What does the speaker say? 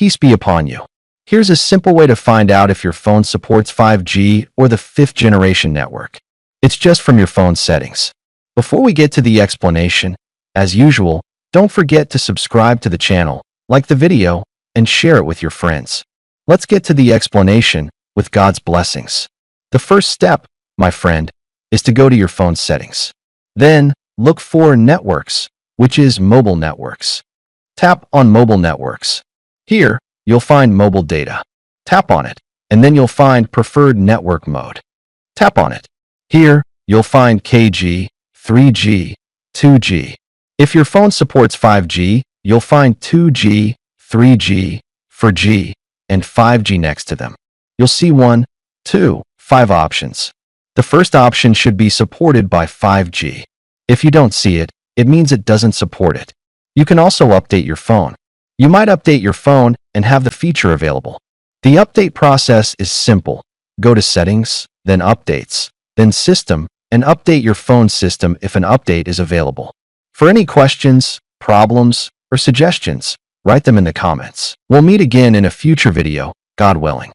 Peace be upon you. Here's a simple way to find out if your phone supports 5G or the 5th generation network. It's just from your phone settings. Before we get to the explanation, as usual, don't forget to subscribe to the channel, like the video, and share it with your friends. Let's get to the explanation with God's blessings. The first step, my friend, is to go to your phone settings. Then, look for Networks, which is Mobile Networks. Tap on Mobile Networks. Here, you'll find Mobile Data. Tap on it, and then you'll find Preferred Network Mode. Tap on it. Here, you'll find KG, 3G, 2G. If your phone supports 5G, you'll find 2G, 3G, 4G, and 5G next to them. You'll see 1, 2, 5 options. The first option should be supported by 5G. If you don't see it, it means it doesn't support it. You can also update your phone. You might update your phone and have the feature available. The update process is simple. Go to Settings, then Updates, then System, and update your phone system if an update is available. For any questions, problems, or suggestions, write them in the comments. We'll meet again in a future video, God willing.